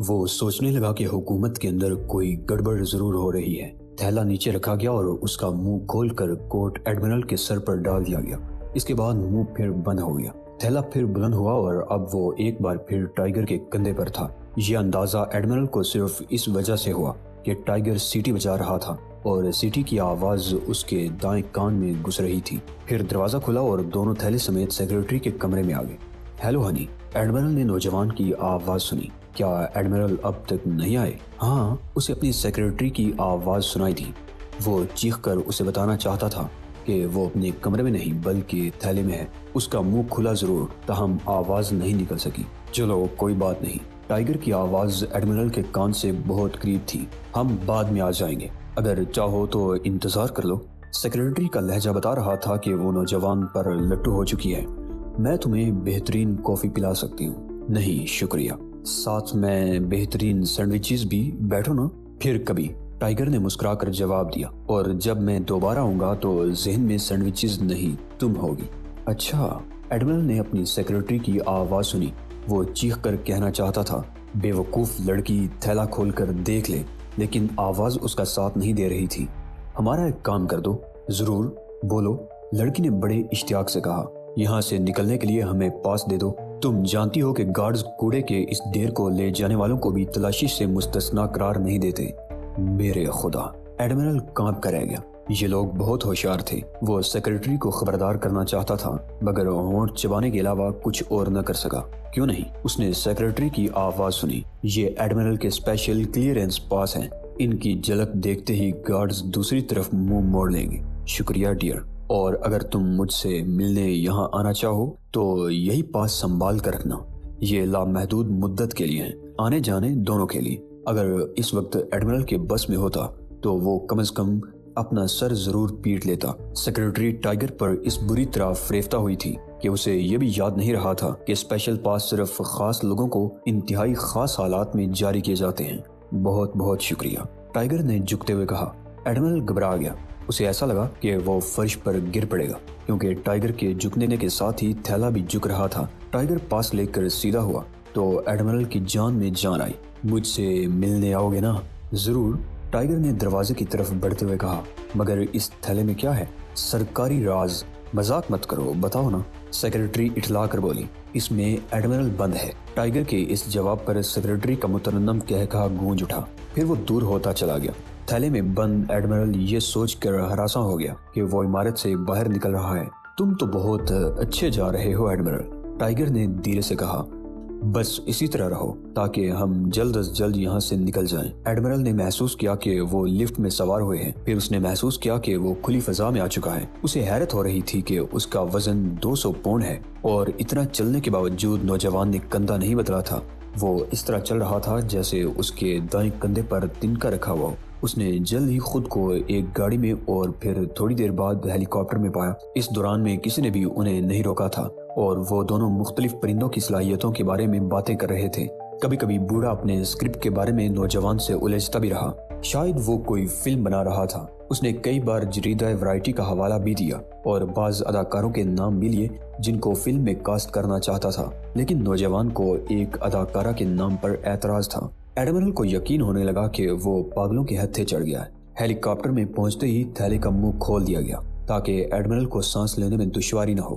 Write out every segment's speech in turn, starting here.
وہ سوچنے لگا کہ حکومت کے اندر کوئی گڑبڑ ضرور ہو رہی ہے۔ تھیلا نیچے رکھا گیا اور اس کا منہ کھول کر کوٹ ایڈمرل کے سر پر ڈال دیا گیا۔ اس کے بعد منہ پھر بند ہو گیا۔ تھیلا پھر بلند ہوا اور اب وہ ایک بار پھر ٹائیگر کے کندھے پر تھا۔ یہ اندازہ ایڈمرل کو صرف اس وجہ سے ہوا کہ ٹائیگر سیٹی بجا رہا تھا اور سیٹی کی آواز اس کے دائیں کان میں گھس رہی تھی۔ پھر دروازہ کھلا اور دونوں تھیلے سمیت سیکرٹری کے کمرے میں آ گئے۔ ہیلو ہنی، ایڈمرل نے نوجوان کی آواز سنی۔ کیا ایڈمرل اب تک نہیں آئے؟ ہاں، اسے اپنی سیکرٹری کی آواز سنائی تھی۔ وہ چیخ کر اسے بتانا چاہتا تھا کہ وہ اپنے کمرے میں نہیں بلکہ تھیلے میں ہے۔ اس کا منہ کھلا ضرور، تاہم آواز نہیں نکل سکی۔ چلو کوئی بات نہیں۔ ٹائیگر کی آواز ایڈمرل کے کان سے بہت قریب تھی۔ ہم بعد میں آ جائیں گے، اگر چاہو تو انتظار کر لو۔ سیکرٹری کا لہجہ بتا رہا تھا کہ وہ نوجوان پر لٹو ہو چکی ہے۔ میں تمہیں بہترین کافی پلا سکتی ہوں۔ نہیں شکریہ، ساتھ میں بہترین سینڈوچز بھی۔ بیٹھو نا، پھر کبھی، ٹائیگر نے مسکرا کر جواب دیا، اور جب میں دوبارہ آؤں گا تو ذہن میں سینڈوچز نہیں تم ہوگی۔ اچھا، ایڈمرل نے اپنی سیکرٹری کی آواز سنی۔ وہ چیخ کر کہنا چاہتا تھا، بے وقوف لڑکی، تھیلا کھول کر دیکھ لے، لیکن آواز اس کا ساتھ نہیں دے رہی تھی۔ ہمارا ایک کام کر دو۔ ضرور، بولو، لڑکی نے بڑے اشتیاق سے کہا۔ یہاں سے نکلنے کے لیے ہمیں پاس دے دو۔ تم جانتی ہو کہ گارڈز کوڑے کے اس ڈھیر کو لے جانے والوں کو بھی تلاشی سے مستثنا قرار نہیں دیتے۔ میرے خدا، ایڈمرل کانپ کر رہ گیا۔ یہ لوگ بہت ہوشیار تھے۔ وہ سیکرٹری کو خبردار کرنا چاہتا تھا مگر ہونٹ چبانے کے علاوہ کچھ اور نہ کر سکا۔ کیوں نہیں؟ اس نے سیکرٹری کی آواز سنی۔ یہ ایڈمرل کے اسپیشل کلیئرنس پاس ہیں۔ ان کی جھلک دیکھتے ہی گارڈز دوسری طرف منہ موڑ لیں گے۔ شکریہ ڈیئر، اور اگر تم مجھ سے ملنے یہاں آنا چاہو تو یہی پاس سنبھال کر رکھنا۔ یہ لامحدود مدت کے لیے ہیں، آنے جانے دونوں کے لیے۔ اگر اس وقت ایڈمرل کے بس میں ہوتا تو وہ کم از کم اپنا سر ضرور پیٹ لیتا۔ سیکرٹری ٹائیگر پر اس بری طرح فریفتہ ہوئی تھی کہ اسے یہ بھی یاد نہیں رہا تھا کہ اسپیشل پاس صرف خاص لوگوں کو انتہائی خاص حالات میں جاری کیے جاتے ہیں۔ بہت بہت شکریہ، ٹائیگر نے جھکتے ہوئے کہا۔ ایڈمرل گھبرا گیا۔ اسے ایسا لگا کہ وہ فرش پر گر پڑے گا، کیونکہ ٹائیگر کے جھکنے کے ساتھ ہی تھیلا بھی جھک رہا تھا۔ ٹائیگر پاس لے کر سیدھا ہوا تو ایڈمرل کی جان میں جان آئی۔ مجھ سے ملنے آؤ گے نا؟ ضرور، ٹائیگر نے دروازے کی طرف بڑھتے ہوئے کہا۔ مگر اس تھیلے میں کیا ہے؟ سرکاری راز۔ مذاق مت کرو، بتاؤ نا، سیکرٹری اٹھلا کر بولی۔ اس میں ایڈمرل بند ہے۔ ٹائیگر کے اس جواب پر سیکرٹری کا مترنم کہا گونج اٹھا، پھر وہ دور ہوتا چلا گیا۔ تھیلے میں بند ایڈمرل یہ سوچ کر ہراساں ہو گیا کہ وہ عمارت سے باہر نکل رہا ہے۔ تم تو بہت اچھے جا رہے ہو ایڈمرل، ٹائیگر نے دھیرے سے کہا۔ بس اسی طرح رہو تاکہ ہم جلد از جلد یہاں سے نکل جائیں۔ ایڈمرل نے محسوس کیا کہ وہ لفٹ میں سوار ہوئے ہیں۔ پھر اس نے محسوس کیا کہ وہ کھلی فضا میں آ چکا ہے۔ اسے حیرت ہو رہی تھی کہ اس کا وزن 200 پاؤنڈ ہے اور اتنا چلنے کے باوجود نوجوان نے کندھا نہیں بدلا تھا۔ وہ اس طرح چل رہا تھا جیسے اس کے دائیں کندھے پر تنکا رکھا ہوا ہو۔ اس نے جلد ہی خود کو ایک گاڑی میں اور پھر تھوڑی دیر بعد ہیلی کاپٹر میں پایا۔ اس دوران میں کسی نے بھی انہیں نہیں روکا تھا اور وہ دونوں مختلف پرندوں کی صلاحیتوں کے بارے میں باتیں کر رہے تھے۔ کبھی کبھی بوڑھا اپنے اسکرپٹ کے بارے میں نوجوان سے الجھتا بھی رہا۔ شاید وہ کوئی فلم بنا رہا تھا۔ اس نے کئی بار جریدہ ورائٹی کا حوالہ بھی دیا اور بعض اداکاروں کے نام بھی لیے جن کو فلم میں کاسٹ کرنا چاہتا تھا، لیکن نوجوان کو ایک اداکارہ کے نام پر اعتراض تھا۔ ایڈمرل کو یقین ہونے لگا کہ وہ پاگلوں کے ہتھے چڑھ گیا ہے۔ ہیلی کاپٹر میں پہنچتے ہی تھیلے کا منہ کھول دیا گیا تاکہ ایڈمرل کو سانس لینے میں دشواری نہ ہو۔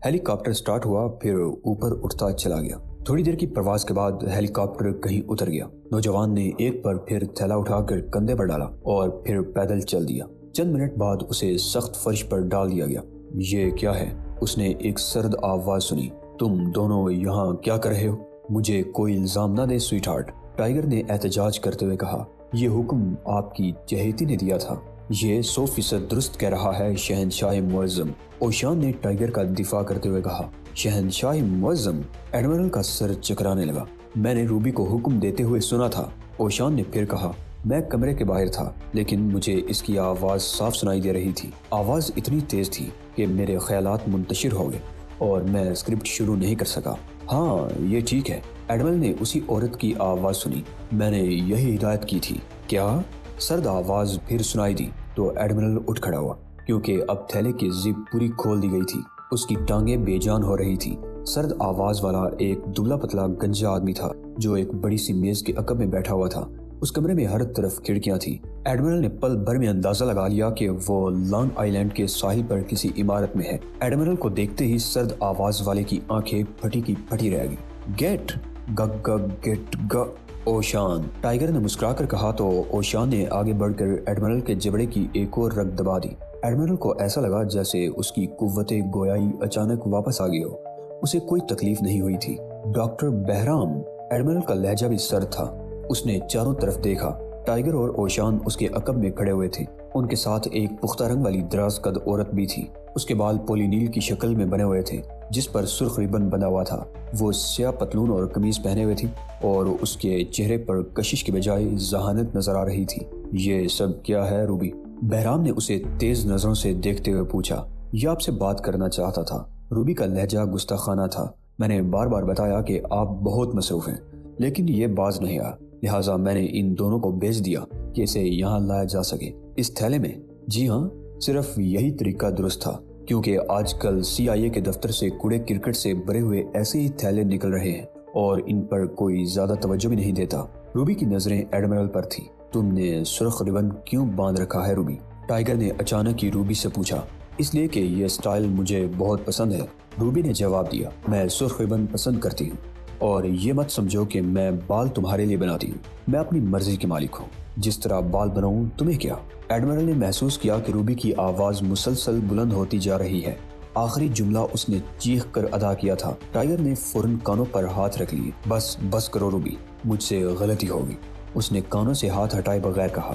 ہیلی کاپٹر سٹارٹ ہوا، پھر اوپر اٹھتا چلا گیا۔ تھوڑی دیر کی پرواز کے بعد ہیلی کاپٹر کہیں اتر گیا۔ نوجوان نے ایک بار پھر تھیلا اٹھا کر کندھے پر ڈالا اور پھر پیدل چل دیا۔ چند منٹ بعد اسے سخت فرش پر ڈال دیا گیا۔ یہ کیا ہے؟ اس نے ایک سرد آواز سنی۔ تم دونوں یہاں کیا کر رہے ہو؟ مجھے کوئی الزام نہ دے سویٹ ہارٹ، ٹائیگر نے احتجاج کرتے ہوئے کہا۔ یہ حکم آپ کی چہیتی نے دیا تھا۔ یہ 100% درست کہہ رہا ہے شہنشاہ معظم، اوشان نے ٹائیگر کا دفاع کرتے ہوئے کہا۔ شہنشاہ معظم؟ ایڈمرل کا سر چکرانے لگا۔ میں نے روبی کو حکم دیتے ہوئے سنا تھا، اوشان نے پھر کہا۔ میں کمرے کے باہر تھا لیکن مجھے اس کی آواز صاف سنائی دے رہی تھی۔ آواز اتنی تیز تھی کہ میرے خیالات منتشر ہو گئے اور میں اسکرپٹ شروع نہیں کر سکا۔ ہاں یہ ٹھیک ہے، ایڈمرل نے اسی عورت کی آواز سنی۔ میں نے یہی ہدایت کی تھی۔ کیا؟ سرد آواز پھر سنائی دی تو ایڈمرل اٹھ کھڑا ہوا کیونکہ اب تھیلے کی زپ پوری کھول دی گئی تھی۔ اس کی ٹانگیں بے جان ہو رہی تھی۔ سرد آواز والا ایک دبلا پتلا گنجا آدمی تھا جو ایک بڑی سی میز کے عقب میں بیٹھا ہوا تھا۔ اس کمرے میں ہر طرف کھڑکیاں تھیں۔ ایڈمرل نے پل بھر میں اندازہ لگا لیا کہ وہ لانگ آئی لینڈ کے ساحل پر کسی عمارت میں ہے۔ ایڈمرل کو دیکھتے ہی سرد آواز والے کی آنکھیں پھٹی کی پھٹی رہ گئی۔ گیٹ گگ گگ گیٹ گ اوشان، ٹائیگر نے مسکرا کر کہا تو اوشان نے آگے بڑھ کر ایڈمرل کے جبڑے کی ایک اور رگ دبا دی۔ ایڈمرل کو ایسا لگا جیسے اس کی قوت گویائی اچانک واپس آ گئی ہو۔ اسے کوئی تکلیف نہیں ہوئی تھی۔ ڈاکٹر بہرام، ایڈمرل کا لہجہ بھی سرد تھا۔ اس نے چاروں طرف دیکھا۔ ٹائیگر اور اوشان اس کے عقب میں کھڑے ہوئے تھے۔ ان کے ساتھ ایک پختہ رنگ والی دراز قد عورت بھی تھی۔ اس کے بال پولی نیل کی شکل میں بنے ہوئے تھے جس پر سرخ ریبن بنا ہوا تھا۔ وہ سیاہ پتلون اور قمیض پہنے ہوئے تھی اور اس کے چہرے پر کشش کے بجائے ذہانت نظر آ رہی تھی۔ یہ سب کیا ہے روبی؟ بہرام نے اسے تیز نظروں سے دیکھتے ہوئے پوچھا۔ یہ آپ سے بات کرنا چاہتا تھا۔ روبی کا لہجہ گستاخانہ تھا۔ میں نے بار بار بتایا کہ آپ بہت مصروف ہیں لیکن یہ باز نہیں آیا، لہٰذا میں نے ان دونوں کو بھیج دیا کہ اسے یہاں لایا جا سکے۔ اس تھیلے میں؟ جی ہاں، صرف یہی طریقہ درست تھا کیونکہ آج کل CIA کے دفتر سے کوڑے کرکٹ سے بھرے ہوئے ایسے ہی تھیلے نکل رہے ہیں اور ان پر کوئی زیادہ توجہ بھی نہیں دیتا۔ روبی کی نظریں ایڈمرل پر تھی۔ تم نے سرخ ربن کیوں باندھ رکھا ہے روبی؟ ٹائیگر نے اچانک ہی روبی سے پوچھا۔ اس لیے کہ یہ سٹائل مجھے بہت پسند ہے، روبی نے جواب دیا۔ میں سرخ ربن پسند کرتی ہوں اور یہ مت سمجھو کہ میں بال تمہارے لیے بناتی ہوں۔ میں اپنی مرضی کی مالک ہوں، جس طرح بال بناؤں تمہیں کیا؟ ایڈمرل نے محسوس کیا کہ روبی کی آواز مسلسل بلند ہوتی جا رہی ہے۔ آخری جملہ اس نے چیخ کر ادا کیا تھا۔ ٹائیگر نے فوراً کانوں پر ہاتھ رکھ لیے۔ بس کرو روبی، مجھ سے غلطی ہوگی، اس نے کانوں سے ہاتھ ہٹائے بغیر کہا۔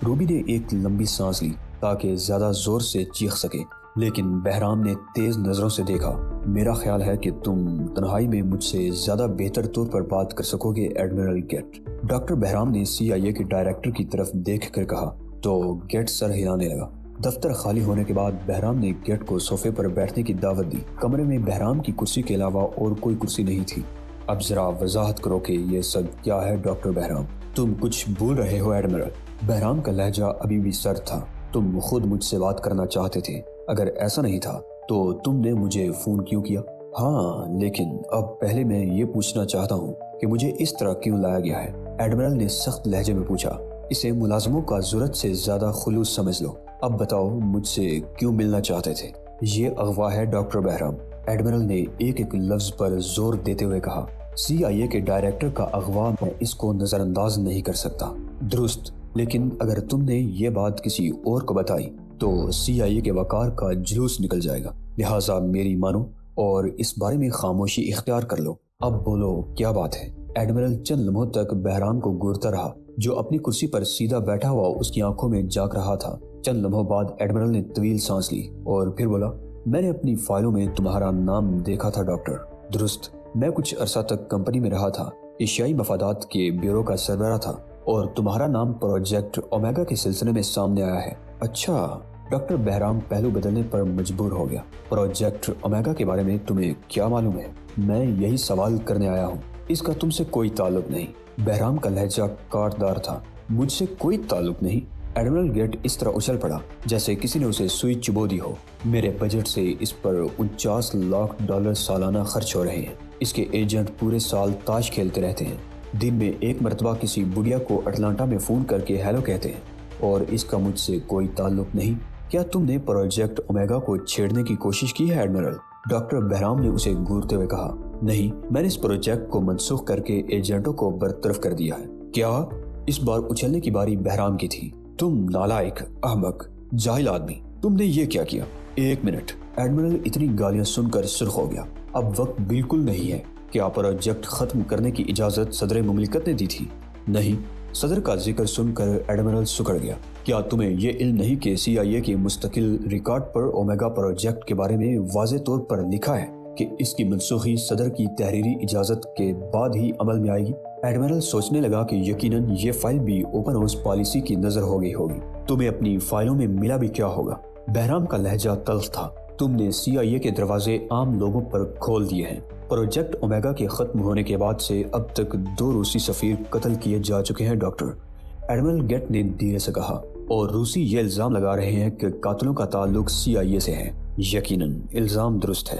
روبی نے ایک لمبی سانس لی تاکہ زیادہ زور سے چیخ سکے، لیکن بہرام نے تیز نظروں سے دیکھا۔ میرا خیال ہے کہ تم تنہائی میں مجھ سے زیادہ بہتر طور پر بات کر سکو گے ایڈمرل گیٹ۔ ڈاکٹر بہرام نے CIA کے ڈائریکٹر کی طرف دیکھ کر کہا تو گیٹ سر ہلانے لگا۔ دفتر خالی ہونے کے بعد بہرام نے گیٹ کو صوفے پر بیٹھنے کی دعوت دی۔ کمرے میں بہرام کی کرسی کے علاوہ اور کوئی کرسی نہیں تھی۔ اب ذرا وضاحت کرو کہ یہ سب کیا ہے ڈاکٹر بہرام؟ تم کچھ بھول رہے ہو ایڈمرل۔ بہرام کا لہجہ ابھی بھی سرد تھا۔ تم خود مجھ سے بات کرنا چاہتے تھے، اگر ایسا نہیں تھا تو تم نے مجھے فون کیوں کیا؟ ہاں، لیکن اب پہلے میں یہ پوچھنا چاہتا ہوں کہ مجھے اس طرح کیوں لایا گیا ہے؟ ایڈمرل نے سخت لہجے میں پوچھا۔ اسے ملازموں کا ضرورت سے زیادہ خلوص سمجھ لو۔ اب بتاؤ مجھ سے کیوں ملنا چاہتے تھے؟ یہ اغوا ہے ڈاکٹر بہرام، ایڈمرل نے ایک ایک لفظ پر زور دیتے ہوئے کہا۔ CIA کے ڈائریکٹر کا اغوا، میں اس کو نظر انداز نہیں کر سکتا۔ درست، لیکن اگر تم نے یہ بات کسی اور کو بتائی تو CIA کے وقار کا جلوس نکل جائے گا، لہٰذا میری مانو اور اس بارے میں خاموشی اختیار کر لو۔ اب بولو کیا بات ہے؟ ایڈمرل چند لمحوں تک بہرام کو گورتا رہا جو اپنی کرسی پر سیدھا بیٹھا ہوا اس کی آنکھوں میں جھانک رہا تھا۔ چند لمحوں بعد ایڈمرل نے طویل سانس لی اور پھر بولا، میں نے اپنی فائلوں میں تمہارا نام دیکھا تھا ڈاکٹر۔ درست، میں کچھ عرصہ تک کمپنی میں رہا تھا، ایشیائی مفادات کے بیورو کا سربراہ تھا اور تمہارا نام پروجیکٹ اومیگا کے سلسلے میں سامنے آیا ہے۔ اچھا، ڈاکٹر بہرام پہلو بدلنے پر مجبور ہو گیا۔ پروجیکٹ اومیگا کے بارے میں تمہیں کیا معلوم ہے؟ میں یہی سوال کرنے آیا ہوں۔ اس کا تم سے کوئی تعلق نہیں۔ بہرام کا لہجہ کاٹدار تھا۔ مجھ سے کوئی تعلق نہیں؟ ایڈمرل گیٹ اس طرح اچھل پڑا جیسے کسی نے اسے سوئی چبو دی ہو۔ میرے بجٹ سے اس پر 49 لاکھ ڈالر سالانہ خرچ ہو رہے ہیں۔ اس کے ایجنٹ پورے سال تاش کھیلتے رہتے ہیں، دن میں ایک مرتبہ کسی بڑھیا کو اٹلانٹا میں فون کر کے ہیلو کہتے ہیں، اور اس کا مجھ سے کوئی تعلق نہیں۔ کیا تم نے پروجیکٹ اومیگا کو چھیڑنے کی کوشش کی ہے ایڈمرل؟ ڈاکٹر بہرام نے اسے گورتے ہوئے کہا۔ نہیں، میں نے اس پروجیکٹ کو منسوخ کر کے ایجنٹوں کو برطرف کر دیا ہے۔ کیا؟ اس بار اچھلنے کی باری بہرام کی تھی۔ تم نالائق، احمق، جاہل آدمی، تم نے یہ کیا کیا؟ ایک منٹ، ایڈمرل اتنی گالیاں سن کر سرخ ہو گیا۔ اب وقت بالکل نہیں ہے۔ کیا پروجیکٹ ختم کرنے کی اجازت صدر مملکت نے دی تھی؟ نہیں۔ صدر کا ذکر سن کر ایڈمرل سکڑ گیا۔ کیا تمہیں یہ علم نہیں کہ CIA کے مستقل ریکارڈ پر اومیگا پروجیکٹ کے بارے میں واضح طور پر لکھا ہے کہ اس کی منسوخی صدر کی تحریری اجازت کے بعد ہی عمل میں آئے گی؟ ایڈمرل سوچنے لگا کہ یقیناً یہ فائل بھی اوپن ہاؤس پالیسی کی نظر ہو گئی ہوگی۔ تمہیں اپنی فائلوں میں ملا بھی کیا ہوگا؟ بہرام کا لہجہ تلخ تھا۔ تم نے CIA کے دروازے عام لوگوں پر کھول دیے ہیں۔ پروجیکٹ اومیگا کے ختم ہونے کے بعد سے اب تک 2 روسی سفیر قتل کیے جا چکے ہیں ڈاکٹر، ایڈمرل گیٹ نے دھیرے سے کہا، اور روسی یہ الزام لگا رہے ہیں کہ قاتلوں کا تعلق CIA سے ہے۔ یقیناً الزام درست ہے،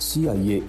CIA